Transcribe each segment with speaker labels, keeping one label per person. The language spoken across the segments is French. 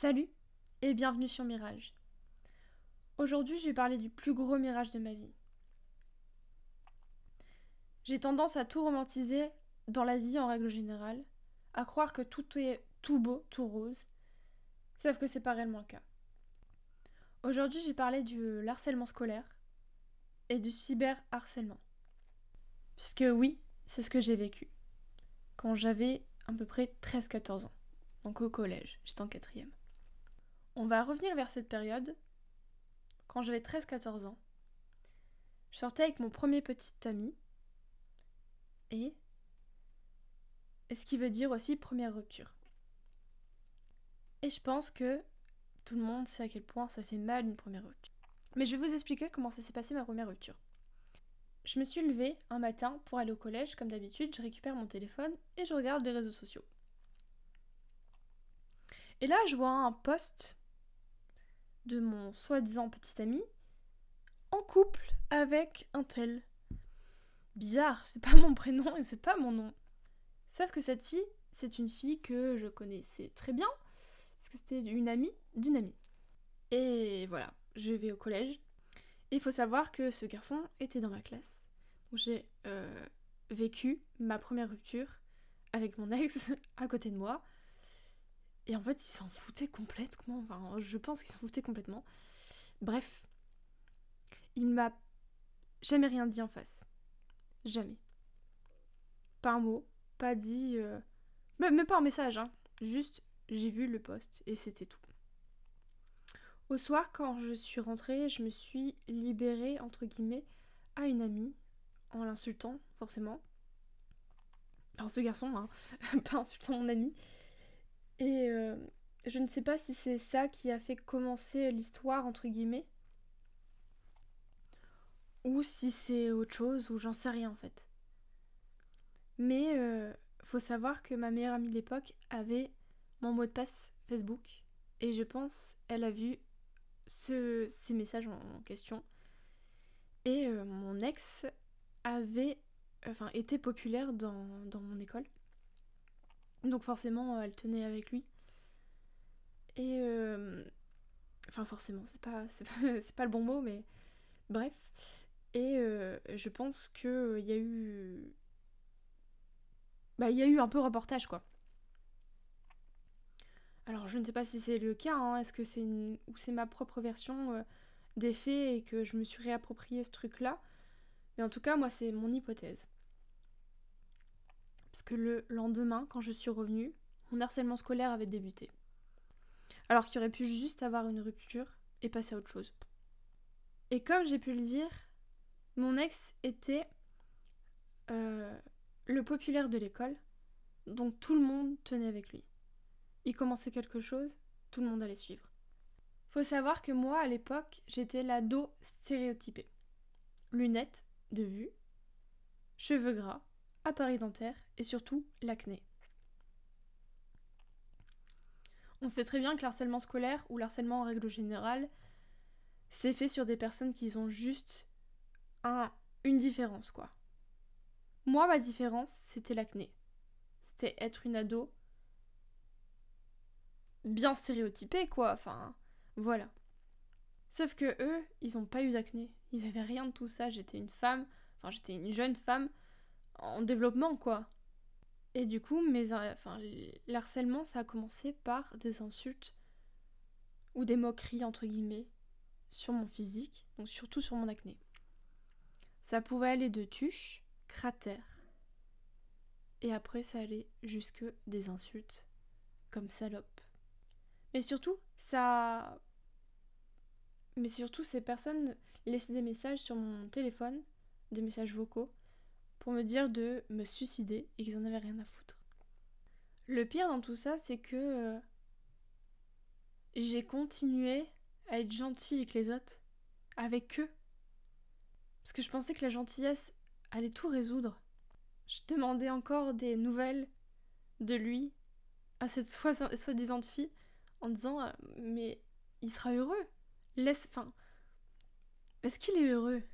Speaker 1: Salut et bienvenue sur Mirage. Aujourd'hui, je vais parler du plus gros mirage de ma vie. J'ai tendance à tout romantiser dans la vie en règle générale, à croire que tout est tout beau, tout rose, sauf que c'est pas réellement le cas. Aujourd'hui, j'ai parlé du harcèlement scolaire et du cyberharcèlement. Puisque oui, c'est ce que j'ai vécu quand j'avais à peu près 13-14 ans, donc au collège, j'étais en quatrième. On va revenir vers cette période. Quand j'avais 13-14 ans, je sortais avec mon premier petit ami et ce qui veut dire aussi première rupture. Et je pense que tout le monde sait à quel point ça fait mal une première rupture. Mais je vais vous expliquer comment ça s'est passé ma première rupture. Je me suis levée un matin pour aller au collège, comme d'habitude, je récupère mon téléphone et je regarde les réseaux sociaux. Et là, je vois un post de mon soi-disant petit ami en couple avec un tel. Bizarre, c'est pas mon prénom et c'est pas mon nom. Sauf que cette fille, c'est une fille que je connaissais très bien, parce que c'était une amie d'une amie. Et voilà, je vais au collège. Et il faut savoir que ce garçon était dans ma classe. Donc j'ai vécu ma première rupture avec mon ex à côté de moi. Et en fait, il s'en foutait complètement. Enfin, je pense qu'il s'en foutait complètement. Bref, il m'a jamais rien dit en face. Jamais. Pas un mot, pas dit... Même pas un message, hein. Juste, j'ai vu le post et c'était tout. Au soir, quand je suis rentrée, je me suis libérée, entre guillemets, à une amie, en l'insultant, forcément. Enfin, ce garçon, hein, pas insultant mon ami. Et je ne sais pas si c'est ça qui a fait commencer l'histoire, entre guillemets, ou si c'est autre chose, ou j'en sais rien, en fait. Mais faut savoir que ma meilleure amie de l'époque avait mon mot de passe Facebook, et je pense elle a vu ces messages en question. Et mon ex était populaire dans mon école. Donc forcément, elle tenait avec lui. Et enfin forcément, c'est pas le bon mot, mais bref. Et je pense que il y a eu... Bah, il y a eu un peu reportage, quoi. Alors, je ne sais pas si c'est le cas, hein. Est-ce que ou c'est ma propre version des faits et que je me suis réapproprié ce truc-là. Mais en tout cas, moi, c'est mon hypothèse. Parce que le lendemain, quand je suis revenue, mon harcèlement scolaire avait débuté. Alors qu'il aurait pu juste avoir une rupture et passer à autre chose. Et comme j'ai pu le dire, mon ex était le populaire de l'école, donc tout le monde tenait avec lui. Il commençait quelque chose, tout le monde allait suivre. Faut savoir que moi, à l'époque, j'étais l'ado stéréotypée. Lunettes de vue, cheveux gras, appareil dentaire et surtout l'acné. On sait très bien que l'harcèlement scolaire ou l'harcèlement en règle générale, c'est fait sur des personnes qui ont juste une différence, quoi. Moi, ma différence, c'était l'acné. C'était être une ado bien stéréotypée, quoi. Enfin, voilà. Sauf que eux, ils ont pas eu d'acné. Ils avaient rien de tout ça. J'étais une femme, enfin, j'étais une jeune femme en développement, quoi. Et du coup, l'harcèlement, ça a commencé par des insultes ou des moqueries, entre guillemets, sur mon physique, donc surtout sur mon acné. Ça pouvait aller de tuches, cratères, et après ça allait jusque des insultes comme salope. Mais surtout, ces personnes laissaient des messages sur mon téléphone, des messages vocaux, pour me dire de me suicider et qu'ils en avaient rien à foutre. Le pire dans tout ça, c'est que j'ai continué à être gentille avec les autres, avec eux. Parce que je pensais que la gentillesse allait tout résoudre. Je demandais encore des nouvelles de lui à cette soi-disant fille en disant mais il sera heureux. Est-ce qu'il est heureux?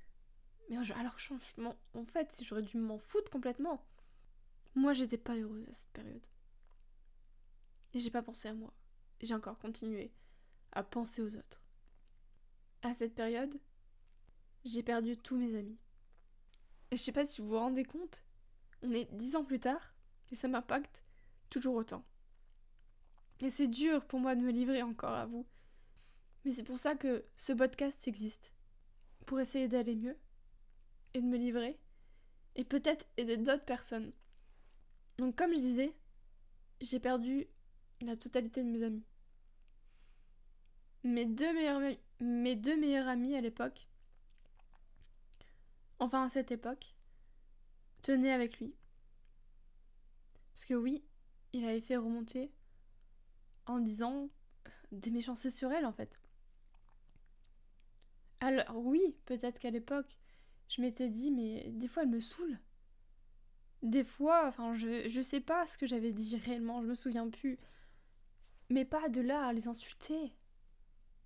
Speaker 1: Mais alors que en fait, j'aurais dû m'en foutre complètement. Moi, j'étais pas heureuse à cette période. Et j'ai pas pensé à moi. j'ai encore continué à penser aux autres. À cette période, j'ai perdu tous mes amis. Et je sais pas si vous vous rendez compte, on est 10 ans plus tard et ça m'impacte toujours autant. Et c'est dur pour moi de me livrer encore à vous. Mais c'est pour ça que ce podcast existe. Pour essayer d'aller mieux et de me livrer et peut-être aider d'autres personnes. Donc comme je disais, j'ai perdu la totalité de mes amis. Mes deux meilleurs amis à l'époque, enfin à cette époque, tenaient avec lui. Parce que oui, il avait fait remonter en disant des méchancetés sur elle en fait. Alors oui, peut-être qu'à l'époque, je m'étais dit mais des fois elle me saoule. Des fois, enfin je sais pas ce que j'avais dit réellement, je me souviens plus. Mais pas de là à les insulter.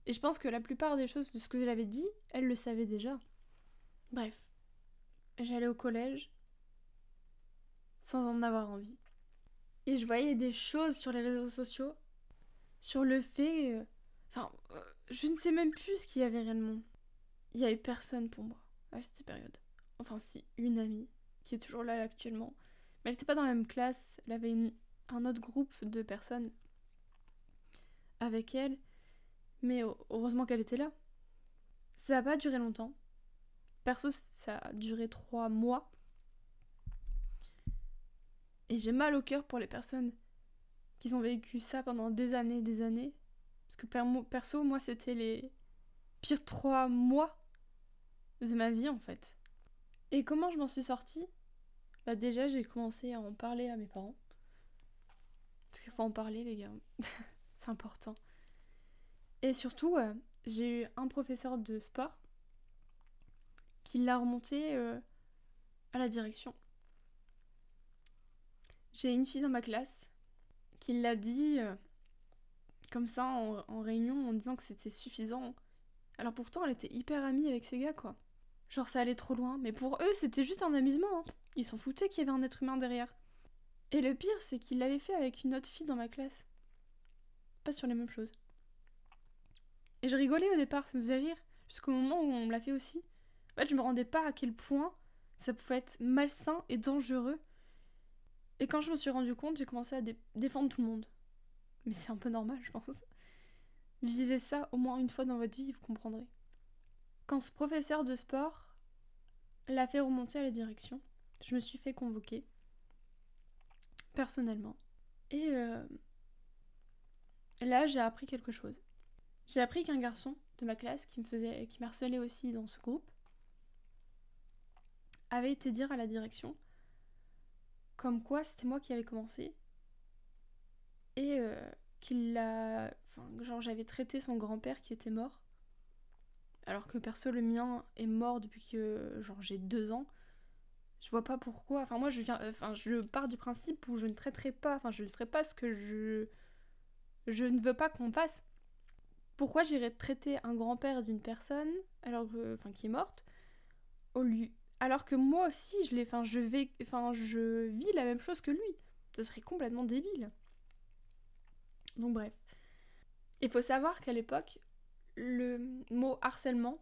Speaker 1: Et je pense que la plupart des choses de ce que j'avais dit, elle le savait déjà. Bref, j'allais au collège sans en avoir envie. Et je voyais des choses sur les réseaux sociaux, sur le fait... je ne sais même plus ce qu'il y avait réellement. Il n'y a eu personne pour moi à cette période. Enfin si, une amie, qui est toujours là actuellement. Mais elle n'était pas dans la même classe, elle avait un autre groupe de personnes avec elle. Mais heureusement qu'elle était là. Ça n'a pas duré longtemps. Perso, ça a duré 3 mois. Et j'ai mal au cœur pour les personnes qui ont vécu ça pendant des années et des années. Parce que perso, moi, c'était les pires 3 mois de ma vie, en fait. Et comment je m'en suis sortie ? Bah déjà, j'ai commencé à en parler à mes parents. Parce qu'il faut en parler, les gars. C'est important. Et surtout, j'ai eu un professeur de sport qui l'a remonté à la direction. J'ai une fille dans ma classe qui l'a dit comme ça en réunion en disant que c'était suffisant. Alors pourtant, elle était hyper amie avec ces gars, quoi. Genre, ça allait trop loin. Mais pour eux, c'était juste un amusement. Hein. Ils s'en foutaient qu'il y avait un être humain derrière. Et le pire, c'est qu'il l'avait fait avec une autre fille dans ma classe. Pas sur les mêmes choses. Et je rigolais au départ, ça me faisait rire. Jusqu'au moment où on me l'a fait aussi. En fait, je me rendais pas à quel point ça pouvait être malsain et dangereux. Et quand je me suis rendu compte, j'ai commencé à défendre tout le monde. Mais c'est un peu normal, je pense. Vivez ça au moins une fois dans votre vie, vous comprendrez. Quand ce professeur de sport l'a fait remonter à la direction, je me suis fait convoquer, personnellement. Et là, j'ai appris quelque chose. J'ai appris qu'un garçon de ma classe qui m'harcelait aussi dans ce groupe avait été dire à la direction comme quoi c'était moi qui avais commencé et qu'il l'a... Enfin, genre j'avais traité son grand-père qui était mort alors que perso le mien est mort depuis que genre j'ai 2 ans. Je vois pas pourquoi. Enfin moi je pars du principe où je ne traiterai pas, enfin je ne ferai pas ce que je ne veux pas qu'on fasse. Pourquoi j'irais traiter un grand-père d'une personne alors que, enfin qui est morte au lieu, alors que moi aussi je vis la même chose que lui. Ça serait complètement débile. Donc bref. Il faut savoir qu'à l'époque, le mot harcèlement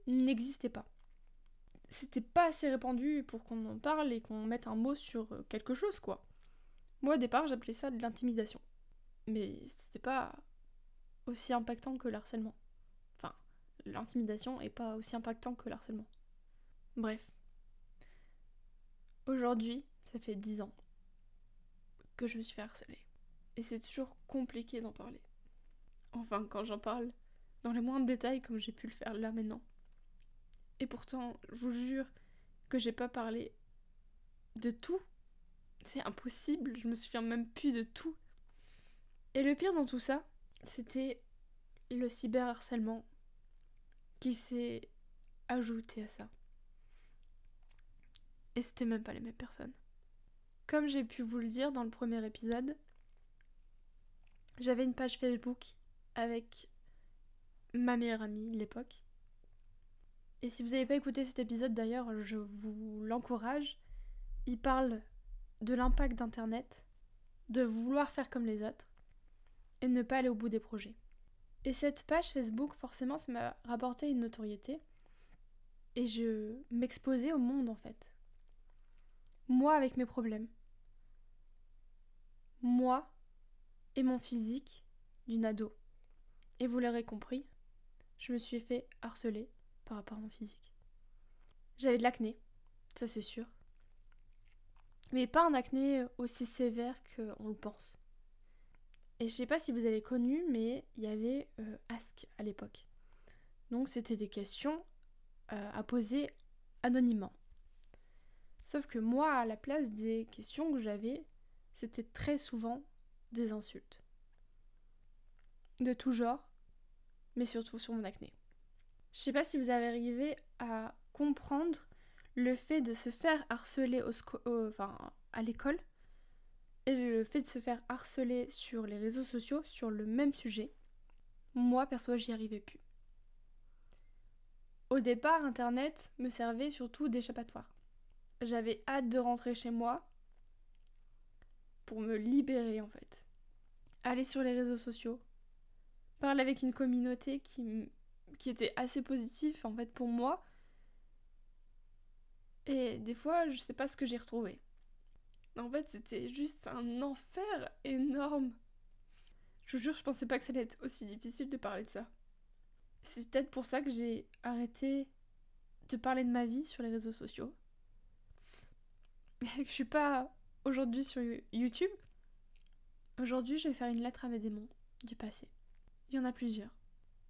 Speaker 1: n'existait pas. C'était pas assez répandu pour qu'on en parle et qu'on mette un mot sur quelque chose, quoi. Moi, au départ, j'appelais ça de l'intimidation. Mais c'était pas aussi impactant que le harcèlement. Enfin, l'intimidation est pas aussi impactant que le harcèlement. Bref. Aujourd'hui, ça fait 10 ans que je me suis fait harceler. Et c'est toujours compliqué d'en parler. Enfin, quand j'en parle, dans les moindres détails comme j'ai pu le faire là maintenant. Et pourtant, je vous jure que j'ai pas parlé de tout. C'est impossible, je me souviens même plus de tout. Et le pire dans tout ça, c'était le cyberharcèlement qui s'est ajouté à ça. Et c'était même pas les mêmes personnes. Comme j'ai pu vous le dire dans le premier épisode, j'avais une page Facebook avec ma meilleure amie de l'époque. Et si vous n'avez pas écouté cet épisode d'ailleurs, je vous l'encourage. Il parle de l'impact d'Internet, de vouloir faire comme les autres. et ne pas aller au bout des projets. Et cette page Facebook, forcément, ça m'a rapporté une notoriété. Et je m'exposais au monde, en fait. Moi avec mes problèmes. Moi et mon physique d'une ado. Et vous l'aurez compris, je me suis fait harceler par rapport à mon physique. J'avais de l'acné, ça c'est sûr. Mais pas un acné aussi sévère qu'on le pense. Et je sais pas si vous avez connu, mais il y avait Ask à l'époque. Donc c'était des questions à poser anonymement. Sauf que moi, à la place des questions que j'avais, c'était très souvent des insultes. De tout genre, mais surtout sur mon acné. Je sais pas si vous avez arrivé à comprendre le fait de se faire harceler à l'école et le fait de se faire harceler sur les réseaux sociaux sur le même sujet. Moi, perso, j'y arrivais plus. Au départ, Internet me servait surtout d'échappatoire. J'avais hâte de rentrer chez moi pour me libérer en fait. Aller sur les réseaux sociaux, parler avec une communauté qui était assez positive en fait pour moi. Et des fois, je sais pas ce que j'ai retrouvé. En fait, c'était juste un enfer énorme. Je vous jure, je pensais pas que ça allait être aussi difficile de parler de ça. C'est peut-être pour ça que j'ai arrêté de parler de ma vie sur les réseaux sociaux. Et que je suis pas aujourd'hui sur YouTube. Aujourd'hui, je vais faire une lettre à mes démons du passé. Il y en a plusieurs.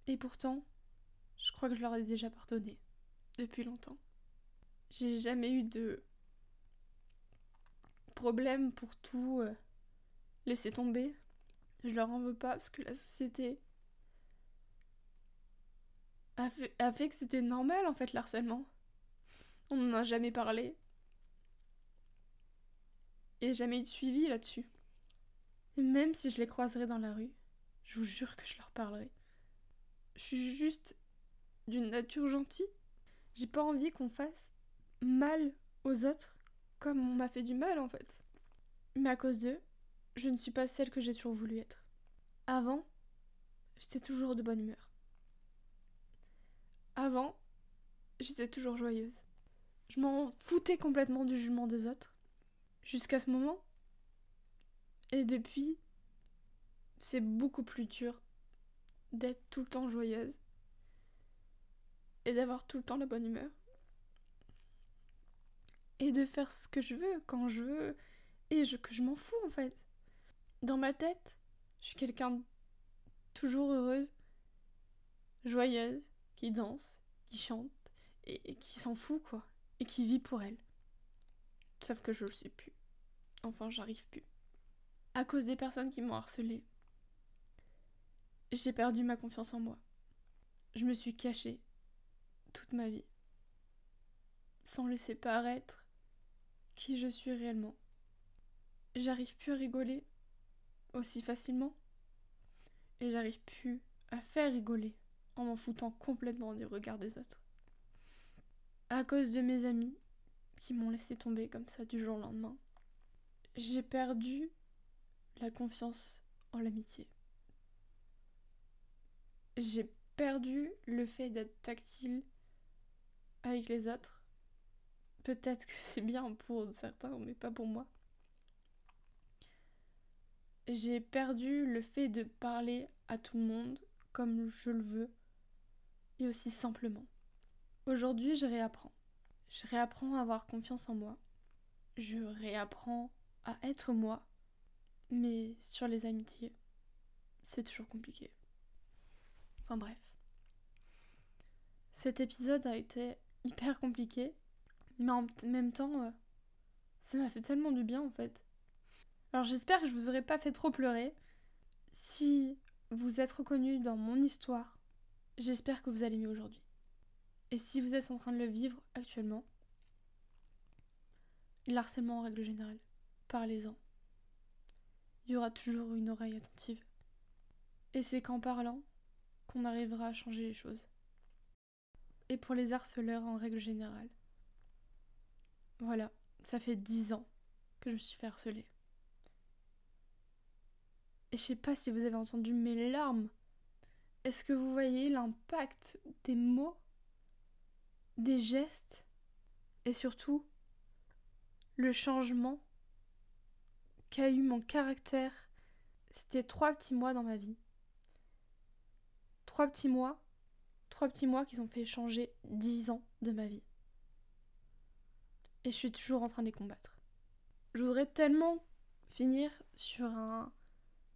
Speaker 1: Et pourtant, je crois que je leur ai déjà pardonné. Depuis longtemps. J'ai jamais eu de problème pour tout laisser tomber. Je leur en veux pas parce que la société a fait que c'était normal en fait l'harcèlement. On n'en a jamais parlé. Et jamais eu de suivi là-dessus. Et même si je les croiserais dans la rue, je vous jure que je leur parlerai. Je suis juste d'une nature gentille. J'ai pas envie qu'on fasse mal aux autres comme on m'a fait du mal en fait. Mais à cause d'eux, je ne suis pas celle que j'ai toujours voulu être. Avant, j'étais toujours de bonne humeur. Avant, j'étais toujours joyeuse. Je m'en foutais complètement du jugement des autres. Jusqu'à ce moment. Et depuis, c'est beaucoup plus dur d'être tout le temps joyeuse. Et d'avoir tout le temps la bonne humeur. Et de faire ce que je veux, quand je veux. Que je m'en fous en fait. Dans ma tête, je suis quelqu'un de toujours heureuse, joyeuse, qui danse, qui chante, et qui s'en fout quoi. Et qui vit pour elle. Sauf que je le sais plus. Enfin, j'arrive plus. À cause des personnes qui m'ont harcelée, j'ai perdu ma confiance en moi. Je me suis cachée toute ma vie, sans laisser paraître qui je suis réellement. J'arrive plus à rigoler aussi facilement, et j'arrive plus à faire rigoler en m'en foutant complètement du regard des autres. À cause de mes amis qui m'ont laissé tomber comme ça du jour au lendemain, j'ai perdu la confiance en l'amitié. J'ai perdu le fait d'être tactile avec les autres. Peut-être que c'est bien pour certains, mais pas pour moi. J'ai perdu le fait de parler à tout le monde comme je le veux et aussi simplement. Aujourd'hui, je réapprends. Je réapprends à avoir confiance en moi. Je réapprends à être moi. Mais sur les amitiés, c'est toujours compliqué. Enfin bref. Cet épisode a été hyper compliqué, mais en même temps, ça m'a fait tellement du bien en fait. Alors j'espère que je vous aurais pas fait trop pleurer. Si vous êtes reconnu dans mon histoire, j'espère que vous allez mieux aujourd'hui. Et si vous êtes en train de le vivre actuellement, l'harcèlement en règle générale, parlez-en. Il y aura toujours une oreille attentive. Et c'est qu'en parlant qu'on arrivera à changer les choses. Et pour les harceleurs en règle générale. Voilà, ça fait 10 ans que je me suis fait harceler. Et je sais pas si vous avez entendu mes larmes. Est-ce que vous voyez l'impact des mots, des gestes et surtout le changement qu'a eu mon caractère? C'était 3 petits mois dans ma vie. 3 petits mois qui ont fait changer 10 ans de ma vie. Et je suis toujours en train de les combattre. Je voudrais tellement finir sur un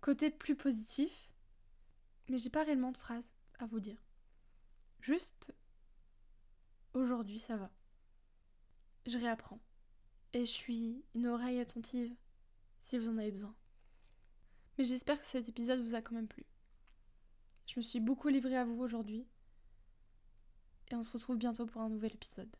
Speaker 1: côté plus positif, mais j'ai pas réellement de phrases à vous dire. Juste, aujourd'hui ça va. Je réapprends. Et je suis une oreille attentive si vous en avez besoin. Mais j'espère que cet épisode vous a quand même plu. Je me suis beaucoup livrée à vous aujourd'hui. Et on se retrouve bientôt pour un nouvel épisode.